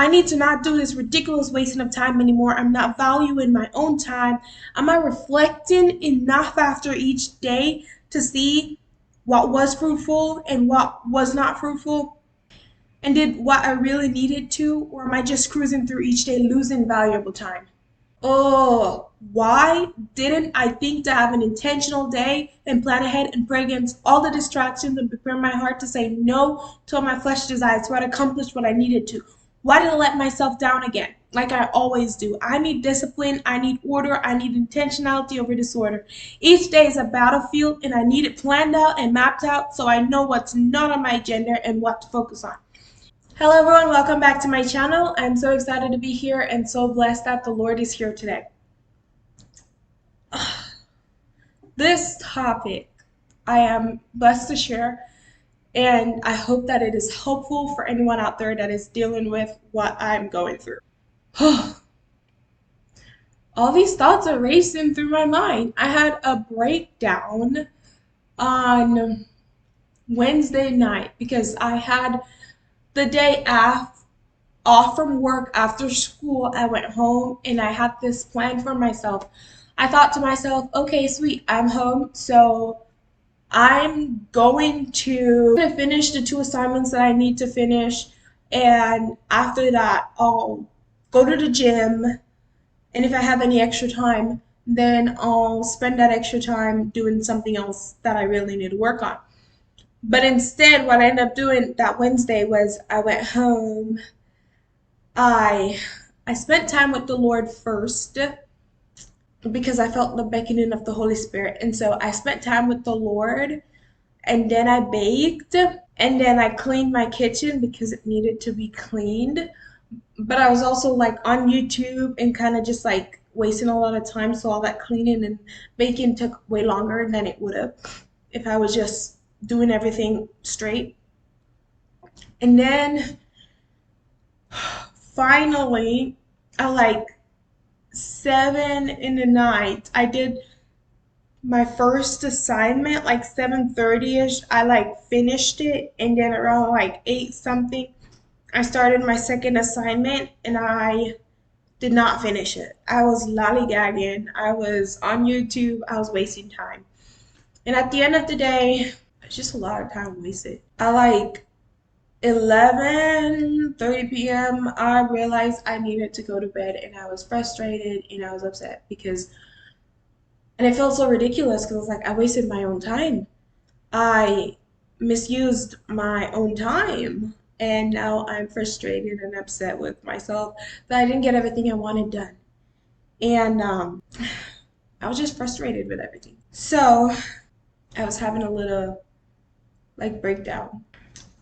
I need to not do this ridiculous wasting of time anymore. I'm not valuing my own time. Am I reflecting enough after each day to see what was fruitful and what was not fruitful? And did what I really needed to? Or am I just cruising through each day losing valuable time? Oh, why didn't I think to have an intentional day and plan ahead and pray against all the distractions and prepare my heart to say no to all my flesh desires so I'd accomplish what I needed to? Why did I let myself down again? Like I always do. I need discipline, I need order, I need intentionality over disorder. Each day is a battlefield and I need it planned out and mapped out so I know what's not on my agenda and what to focus on. Hello everyone, welcome back to my channel. I'm so excited to be here and so blessed that the Lord is here today. This topic I am blessed to share, and I hope that it is helpful for anyone out there that is dealing with what I'm going through. All these thoughts are racing through my mind. I had a breakdown on Wednesday night because I had the day off from work after school. I went home and I had this plan for myself. I thought to myself, okay, sweet, I'm home, so I'm going to finish the 2 assignments that I need to finish, and after that, I'll go to the gym, and if I have any extra time, then I'll spend that extra time doing something else that I really need to work on. But instead, what I ended up doing that Wednesday was I went home. I I spent time with the Lord first because I felt the beckoning of the Holy Spirit. And so I spent time with the Lord, and then I baked, and then I cleaned my kitchen because it needed to be cleaned. But I was also like on YouTube and kind of just like wasting a lot of time. So all that cleaning and baking took way longer than it would have if I was just doing everything straight. And then finally, at like 7 in the night, I did my first assignment like 7:30ish. I like finished it, and then around like 8 something I started my second assignment and I did not finish it. I was lollygagging, I was on YouTube, I was wasting time. And at the end of the day, it's just a lot of time wasted. I like 11:30 p.m. I realized I needed to go to bed, and I was frustrated and I was upset because, and it felt so ridiculous because like I wasted my own time. I misused my own time, and now I'm frustrated and upset with myself that I didn't get everything I wanted done. And I was just frustrated with everything. So I was having a little like breakdown.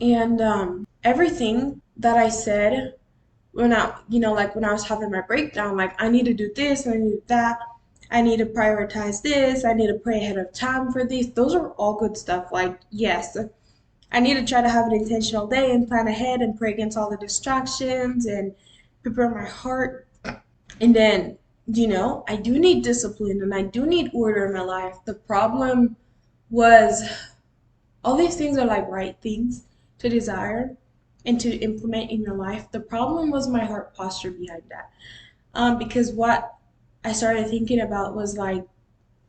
And everything that I said when like when I was having my breakdown, like I need to do this, I need to do that, I need to prioritize this, I need to pray ahead of time for these. Those are all good stuff. Like, yes, I need to try to have an intentional day and plan ahead and pray against all the distractions and prepare my heart. And then, I do need discipline and I do need order in my life. The problem was all these things are like right things to desire and to implement in your life. The problem was my heart posture behind that. Because what I started thinking about was like,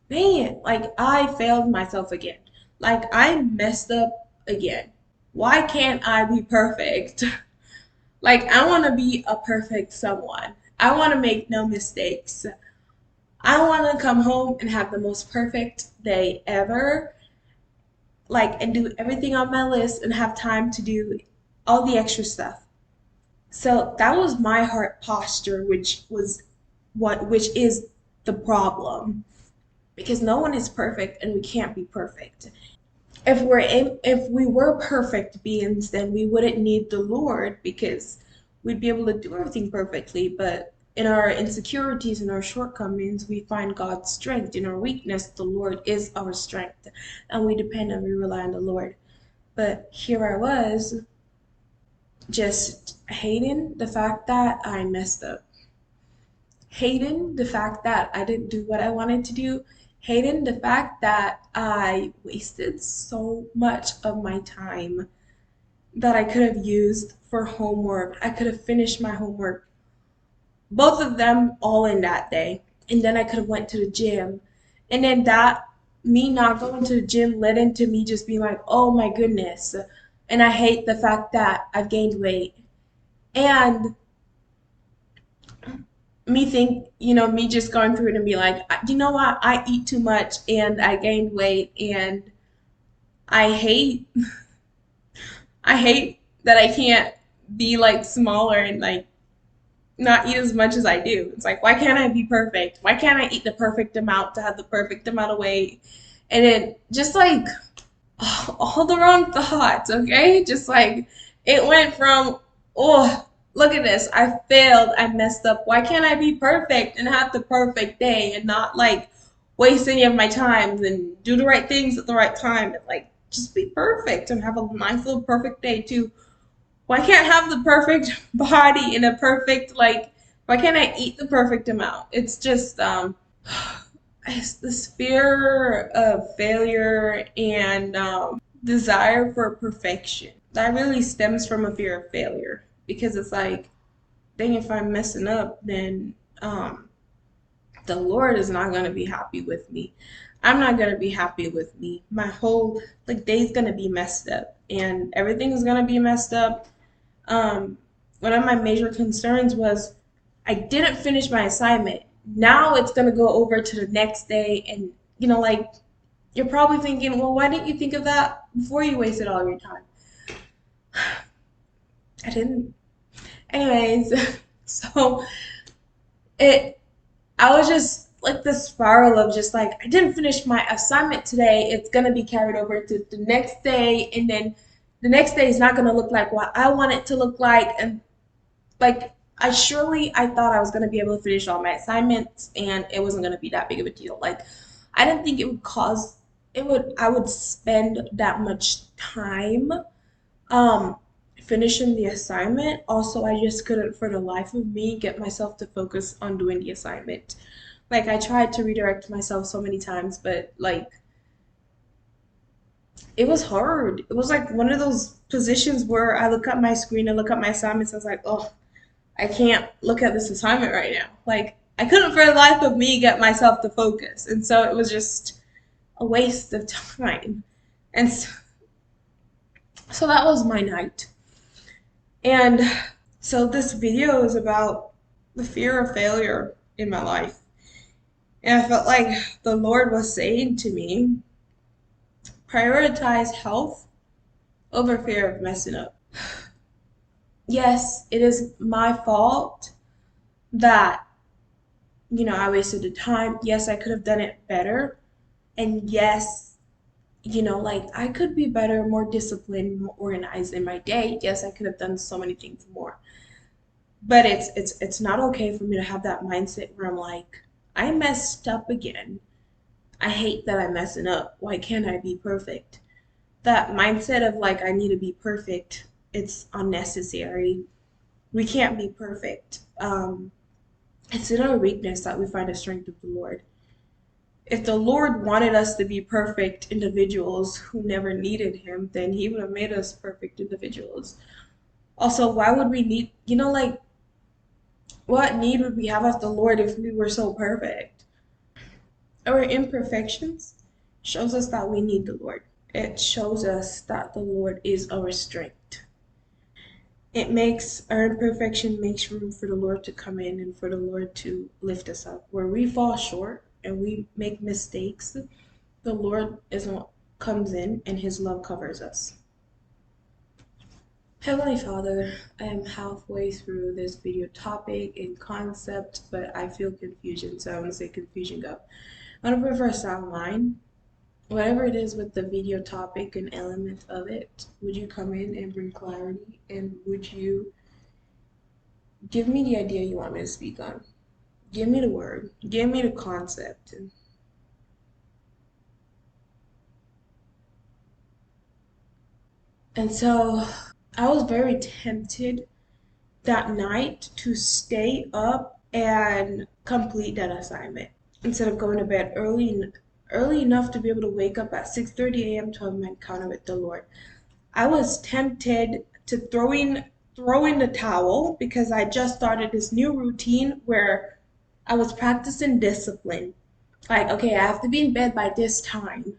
man, like I failed myself again. Like I messed up again. Why can't I be perfect? Like I want to be a perfect someone. I want to make no mistakes. I want to come home and have the most perfect day ever, like, and do everything on my list and have time to do all the extra stuff. So that was my heart posture, which is the problem, because no one is perfect and we can't be perfect. If we were perfect beings, then we wouldn't need the Lord because we'd be able to do everything perfectly. But in our insecurities and our shortcomings, we find God's strength. In our weakness, the Lord is our strength, and we depend and we rely on the Lord. But here I was, just hating the fact that I messed up, hating the fact that I didn't do what I wanted to do, hating the fact that I wasted so much of my time that I could have used for homework. I could have finished my homework, both of them all in that day. And then I could have went to the gym. And then that me not going to the gym led into me just being like, oh my goodness. And I hate the fact that I've gained weight. And me just going through it and be like, you know what? I eat too much and I gained weight and I hate I hate that I can't be like smaller and like not eat as much as I do. It's like, why can't I be perfect? Why can't I eat the perfect amount to have the perfect amount of weight? And then just like all the wrong thoughts, okay? Just like it went from, oh, look at this. I failed. I messed up. Why can't I be perfect and have the perfect day and not like waste any of my time and do the right things at the right time and like just be perfect and have a nice little perfect day too. Why can't I have the perfect body and a perfect like why can't I eat the perfect amount? It's just it's this fear of failure and desire for perfection that really stems from a fear of failure because it's like, dang, if I'm messing up, then the Lord is not gonna be happy with me. I'm not gonna be happy with me. My whole like day's gonna be messed up, and everything is gonna be messed up. Um, One of my major concerns was I didn't finish my assignment. Now it's gonna go over to the next day, and like you're probably thinking, well, why didn't you think of that before you wasted all your time? I didn't. Anyways, so it I was just like this spiral of just like I didn't finish my assignment today. It's gonna be carried over to the next day, and then the next day is not gonna look like what I want it to look like. And like I thought I was gonna be able to finish all my assignments, and it wasn't gonna be that big of a deal. Like I didn't think it would cause it would I would spend that much time um finishing the assignment. Also, I just couldn't for the life of me get myself to focus on doing the assignment. Like I tried to redirect myself so many times, but like it was hard. It was like one of those positions where I look at my screen and look at my assignments. I was like, oh, I can't look at this assignment right now. Like I couldn't for the life of me get myself to focus, and so it was just a waste of time. And so that was my night. And so this video is about the fear of failure in my life. And I felt like the Lord was saying to me, prioritize health over fear of messing up. Yes, it is my fault that, I wasted the time. Yes, I could have done it better. And yes, like I could be better, more disciplined, more organized in my day. Yes, I could have done so many things more. But it's not okay for me to have that mindset where I'm like, I messed up again. I hate that I'm messing up. Why can't I be perfect? That mindset of like I need to be perfect, it's unnecessary. We can't be perfect. It's in our weakness that we find the strength of the Lord. If the Lord wanted us to be perfect individuals who never needed Him, then He would have made us perfect individuals. Also, why would we need, like, what need would we have of the Lord if we were so perfect? Our imperfections shows us that we need the Lord. It shows us that the Lord is our strength. Our imperfection makes room for the Lord to come in and for the Lord to lift us up. Where we fall short and we make mistakes, the Lord is what comes in and His love covers us. Heavenly Father, I am halfway through this video topic and concept, but I feel confusion, so I want to say confusion go. I want to reverse outline. Whatever it is with the video topic and element of it, would you come in and bring clarity? And would you give me the idea you want me to speak on? Give me the word. Give me the concept. And so I was very tempted that night to stay up and complete that assignment instead of going to bed early enough to be able to wake up at 6:30 a.m. to have my encounter with the Lord. I was tempted to throw in the towel because I just started this new routine where I was practicing discipline. Like, okay, I have to be in bed by this time,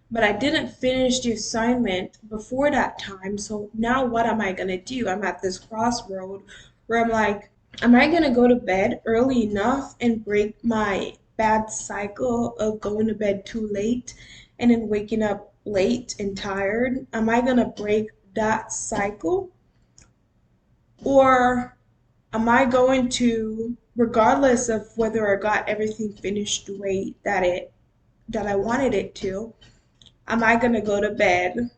but I didn't finish the assignment before that time. So now what am I gonna do? I'm at this crossroad where I'm like, am I gonna go to bed early enough and break my bad cycle of going to bed too late and then waking up late and tired? Am I gonna break that cycle? Or am I going to, regardless of whether I got everything finished the way that I wanted it to, am I gonna go to bed,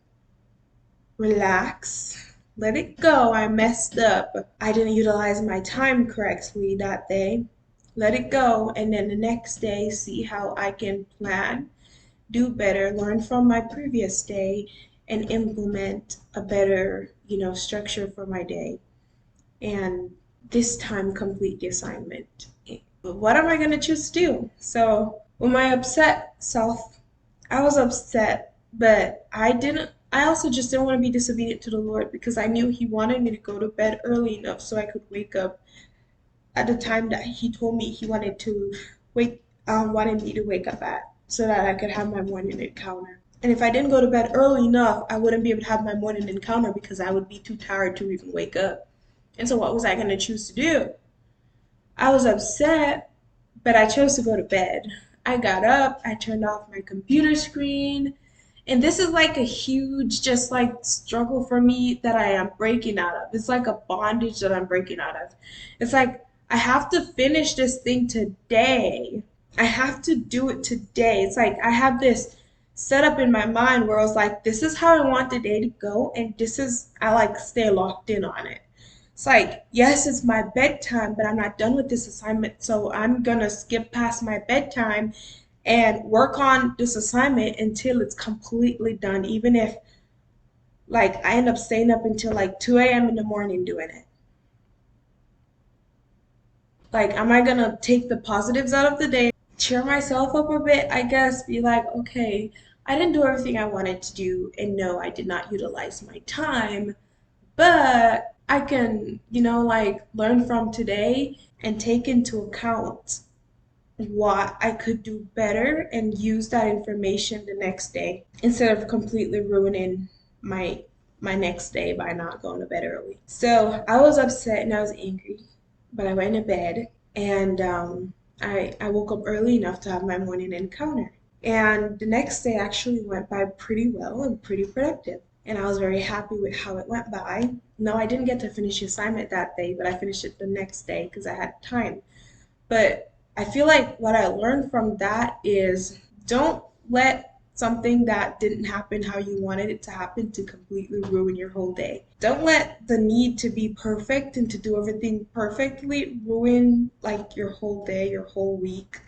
relax, let it go? I messed up. I didn't utilize my time correctly that day. Let it go, and then the next day, see how I can plan, do better, learn from my previous day, and implement a better, structure for my day. And this time, complete the assignment. But what am I going to choose to do? So, with my upset self, I was upset, but I also just didn't want to be disobedient to the Lord because I knew He wanted me to go to bed early enough so I could wake up at the time that He told me He wanted me to wake up at, so that I could have my morning encounter. And if I didn't go to bed early enough, I wouldn't be able to have my morning encounter because I would be too tired to even wake up. And so, what was I going to choose to do? I was upset, but I chose to go to bed. I got up, I turned off my computer screen, and this is like a huge, just like struggle for me that I am breaking out of. It's like a bondage that I'm breaking out of. It's like I have to finish this thing today. I have to do it today. It's like I have this set up in my mind where I was like, this is how I want the day to go, and I like stay locked in on it. It's like, yes, it's my bedtime, but I'm not done with this assignment, so I'm gonna skip past my bedtime and work on this assignment until it's completely done, even if like I end up staying up until like 2 a.m. in the morning doing it. Like, am I gonna take the positives out of the day, cheer myself up a bit, I guess, be like, okay, I didn't do everything I wanted to do, and no, I did not utilize my time, but I can, like learn from today and take into account what I could do better and use that information the next day instead of completely ruining my my next day by not going to bed early. So I was upset and I was angry, but I went to bed and I woke up early enough to have my morning encounter. And the next day actually went by pretty well and pretty productive. And I was very happy with how it went by. No, I didn't get to finish the assignment that day, but I finished it the next day because I had time. But I feel like what I learned from that is don't let something that didn't happen how you wanted it to happen to completely ruin your whole day. Don't let the need to be perfect and to do everything perfectly ruin like your whole day, your whole week.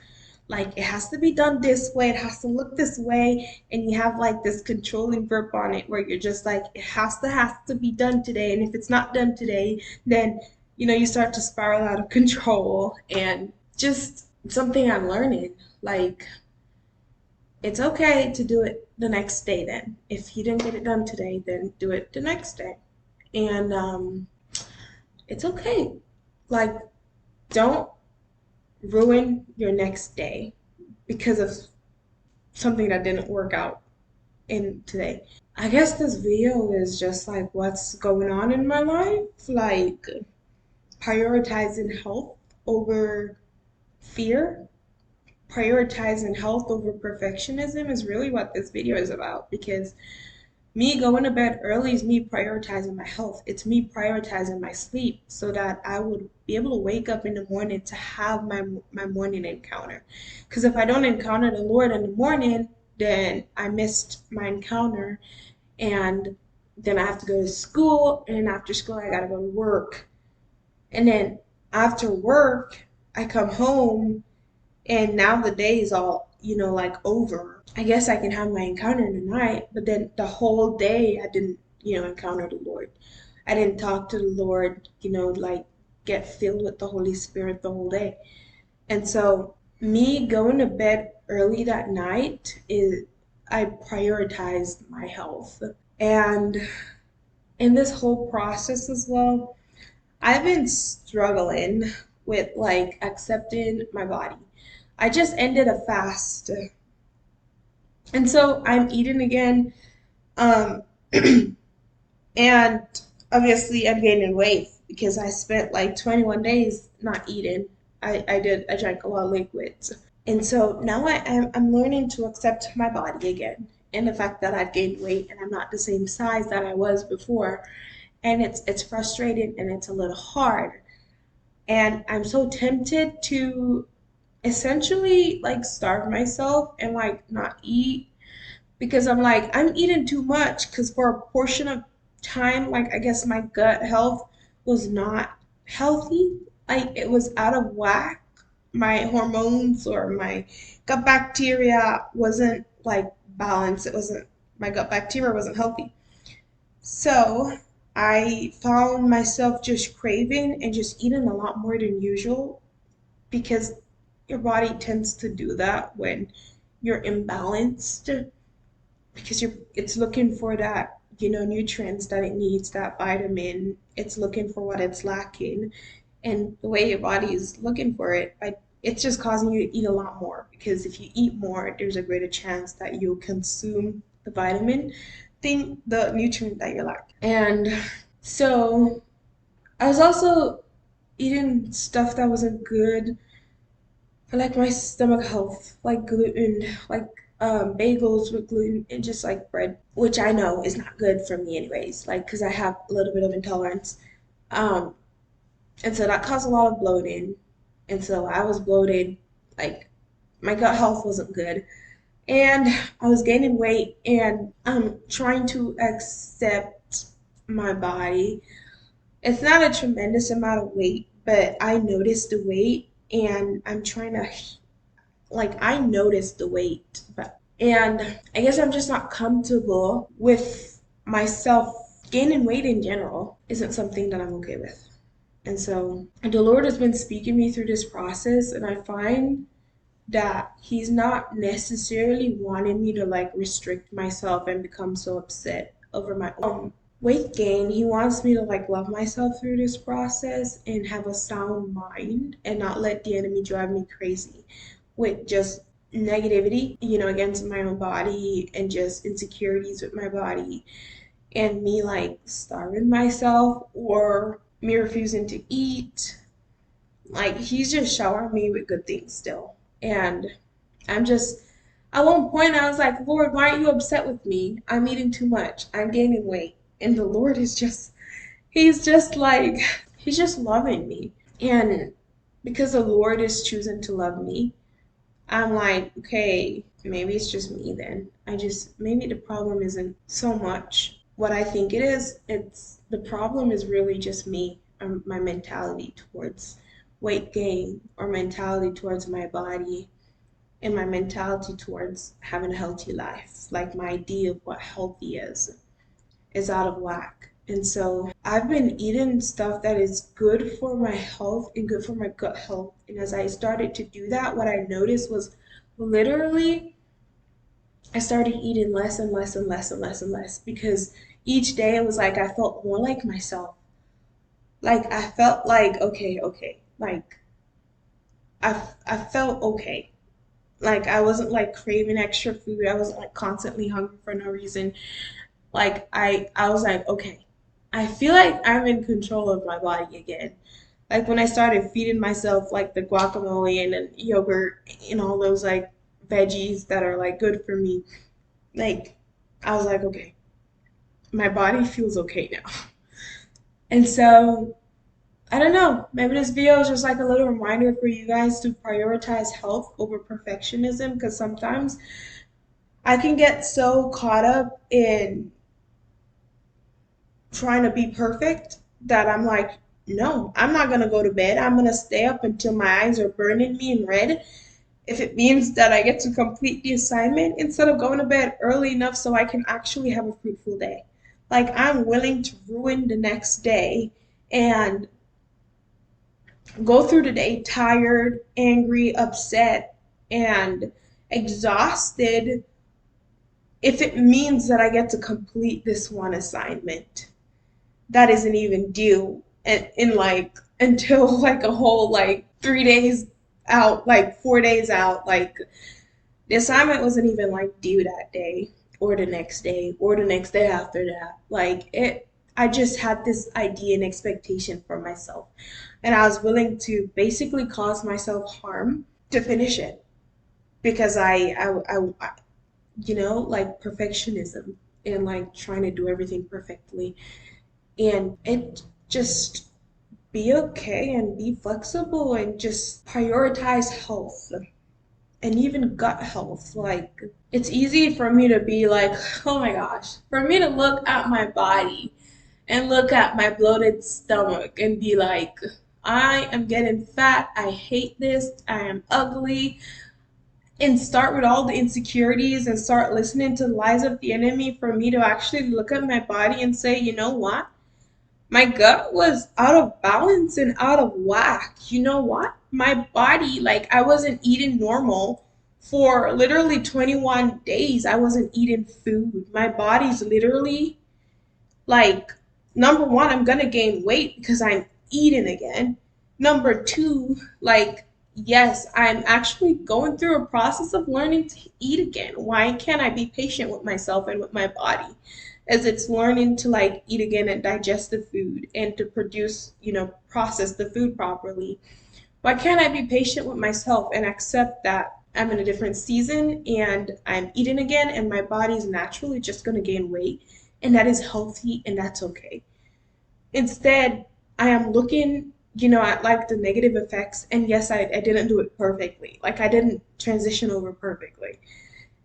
Like it has to be done this way, it has to look this way, and you have like this controlling grip on it where you're just like it has to be done today, and if it's not done today, then you start to spiral out of control. And just something I'm learning, like it's okay to do it the next day. Then if you didn't get it done today, then do it the next day. And it's okay. Like, don't ruin your next day because of something that didn't work out in today. I guess this video is just like what's going on in my life, like prioritizing health over fear, prioritizing health over perfectionism is really what this video is about, because me going to bed early is me prioritizing my health. It's me prioritizing my sleep so that I would be able to wake up in the morning to have my morning encounter. Because if I don't encounter the Lord in the morning, then I missed my encounter, and then I have to go to school, and then after school I gotta go to work. And then after work, I come home, and now the day is all, like over. I guess I can have my encounter in the night, but then the whole day I didn't, encounter the Lord. I didn't talk to the Lord, like get filled with the Holy Spirit the whole day. And so me going to bed early that night is I prioritized my health. And in this whole process as well, I've been struggling with like accepting my body. I just ended a fast, and so I'm eating again. Um, and obviously I'm gaining weight because I spent like 21 days not eating. I drank a lot of liquids. And so now I'm learning to accept my body again and the fact that I've gained weight and I'm not the same size that I was before. And it's frustrating and it's a little hard. And I'm so tempted to essentially like starve myself and like not eat because I'm like, I'm eating too much because for a portion of time, like I guess my gut health was not healthy. Like it was out of whack. My hormones or my gut bacteria wasn't like balanced. It wasn't, my gut bacteria wasn't healthy. So I found myself just craving and just eating a lot more than usual because your body tends to do that when you're imbalanced because it's looking for that nutrients that it needs, that vitamin. It's looking for what it's lacking, and the way your body is looking for it, it's just causing you to eat a lot more because if you eat more there's a greater chance that you'll consume the vitamin thing, the nutrient that you're lacking. And so I was also eating stuff that wasn't good for like my stomach health, like gluten, like bagels with gluten and just like bread, which I know is not good for me anyways, like because I have a little bit of intolerance. Um, and so that caused a lot of bloating. And so I was bloated, like my gut health wasn't good. And I was gaining weight and I'm trying to accept my body. It's not a tremendous amount of weight, but I noticed the weight and I'm trying to like I noticed the weight, but and I guess I'm just not comfortable with myself. Gaining weight in general isn't something that I'm okay with. And so the Lord has been speaking me through this process, and I find that He's not necessarily wanting me to like restrict myself and become so upset over my own weight gain. He wants me to like love myself through this process and have a sound mind and not let the enemy drive me crazy with just negativity, against my own body and just insecurities with my body and me like starving myself or me refusing to eat. Like he's just showering me with good things still. And I'm just at one point I was like, Lord, why aren't you upset with me? I'm eating too much. I'm gaining weight. And the Lord is just he's just like he's just loving me. And because the Lord is choosing to love me, I'm like, okay, maybe it's just me then. Maybe the problem isn't so much what I think it is. It's the problem is really just me, my mentality towards weight gain or mentality towards my body and my mentality towards having a healthy life. Like my idea of what healthy is out of whack. And so I've been eating stuff that is good for my health and good for my gut health. And as I started to do that, what I noticed was literally I started eating less and less and less and less and less because each day it was like I felt more like myself. Like I felt like okay, okay. Like I felt okay. Like I wasn't like craving extra food. I wasn't like constantly hungry for no reason. Like I was like, okay, I feel like I'm in control of my body again. Like when I started feeding myself like the guacamole and then yogurt and all those like veggies that are like good for me, like I was like, okay, my body feels okay now. And so I don't know, maybe this video is just like a little reminder for you guys to prioritize health over perfectionism because sometimes I can get so caught up in trying to be perfect that I'm like, no, I'm not gonna go to bed. I'm gonna stay up until my eyes are burning me and red. If it means that I get to complete the assignment instead of going to bed early enough so I can actually have a fruitful day. Like I'm willing to ruin the next day and go through the day tired, angry, upset, and exhausted if it means that I get to complete this one assignment that isn't even due in like until like a whole like 3 days out, like 4 days out, like the assignment wasn't even like due that day or the next day or the next day after that. Like it, I just had this idea and expectation for myself. And I was willing to basically cause myself harm to finish it because like perfectionism and like trying to do everything perfectly. And it just be okay and be flexible and just prioritize health and even gut health. Like, it's easy for me to be like, oh my gosh, for me to look at my body and look at my bloated stomach and be like, I am getting fat. I hate this. I am ugly. And start with all the insecurities and start listening to the lies of the enemy for me to actually look at my body and say, you know what? My gut was out of balance and out of whack. You know what? My body, like, I wasn't eating normal for literally 21 days. I wasn't eating food. My body's literally like, number one, I'm gonna gain weight because I'm eating again. Number two, like, yes, I'm actually going through a process of learning to eat again. Why can't I be patient with myself and with my body as it's learning to like eat again and digest the food and to produce, process the food properly? Why can't I be patient with myself and accept that I'm in a different season and I'm eating again and my body's naturally just going to gain weight and that is healthy and that's okay. Instead, I am looking, at like the negative effects. And yes, I didn't do it perfectly. Like I didn't transition over perfectly.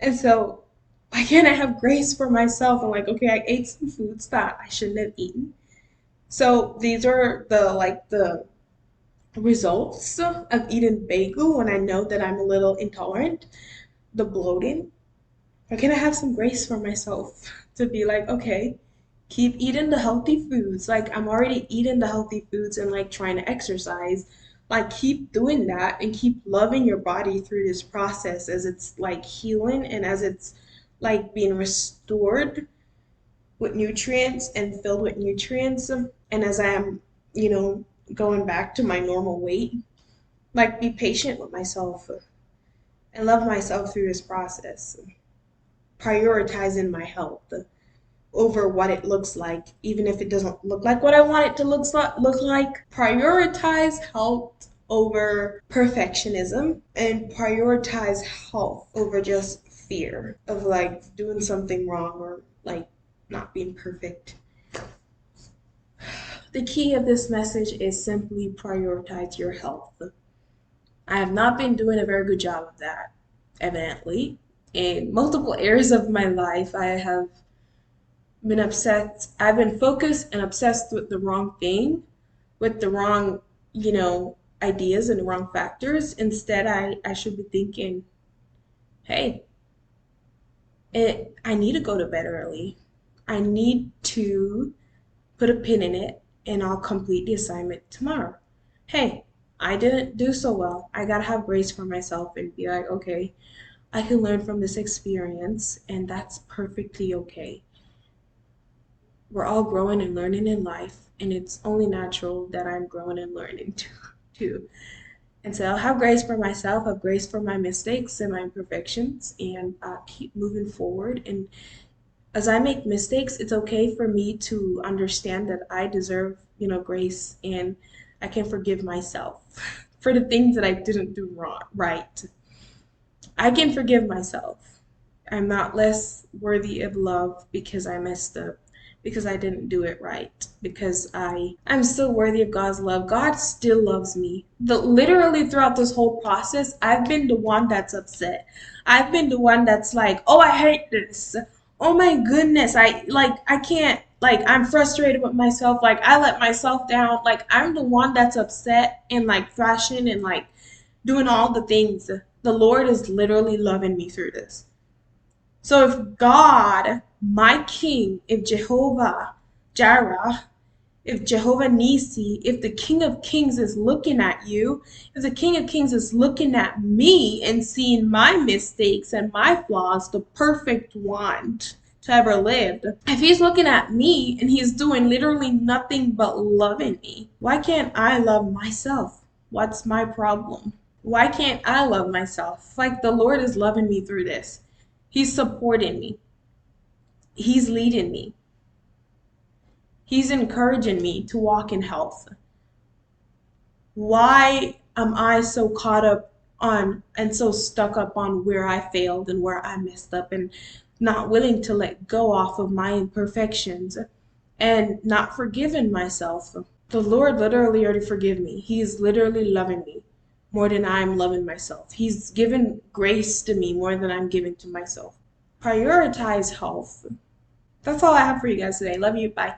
And so why can't I have grace for myself and like, okay, I ate some foods that I shouldn't have eaten. So these are the results of eating bagel when I know that I'm a little intolerant, the bloating. Or can I have some grace for myself to be like, okay, keep eating the healthy foods. Like I'm already eating the healthy foods and like trying to exercise. Like keep doing that and keep loving your body through this process as it's like healing and as it's like being restored with nutrients and filled with nutrients. And as I am, going back to my normal weight, like be patient with myself and love myself through this process, prioritizing my health over what it looks like, even if it doesn't look like what I want it to look like. Prioritize health over perfectionism and prioritize health over just fear of like doing something wrong or like not being perfect. The key of this message is simply prioritize your health. I have not been doing a very good job of that, evidently. In multiple areas of my life, I have been upset. I've been focused and obsessed with the wrong thing, with the wrong, ideas and the wrong factors. Instead, I should be thinking, hey, I need to go to bed early. I need to put a pin in it and I'll complete the assignment tomorrow. Hey, I didn't do so well. I gotta have grace for myself and be like, okay, I can learn from this experience and that's perfectly okay. We're all growing and learning in life, and it's only natural that I'm growing and learning too. And so I'll have grace for myself, have grace for my mistakes and my imperfections, and keep moving forward. And as I make mistakes, it's okay for me to understand that I deserve, grace, and I can forgive myself for the things that I didn't do right. I can forgive myself. I'm not less worthy of love because I messed up, because I didn't do it right, because I'm still worthy of God's love. God still loves me. Literally throughout this whole process, I've been the one that's upset. I've been the one that's like, "Oh, I hate this. Oh my goodness. I can't like I'm frustrated with myself. Like I let myself down. Like I'm the one that's upset and like thrashing and like doing all the things. The Lord is literally loving me through this. So if God, my King, if Jehovah Jireh If Jehovah Nisi, if the King of Kings is looking at you, if the King of Kings is looking at me and seeing my mistakes and my flaws, the perfect one to ever lived, if he's looking at me and he's doing literally nothing but loving me, why can't I love myself? What's my problem? Why can't I love myself? Like the Lord is loving me through this. He's supporting me. He's leading me. He's encouraging me to walk in health. Why am I so caught up on and so stuck up on where I failed and where I messed up and not willing to let go off of my imperfections and not forgiving myself? The Lord literally already forgive me. He's literally loving me more than I'm loving myself. He's given grace to me more than I'm giving to myself. Prioritize health. That's all I have for you guys today. Love you. Bye.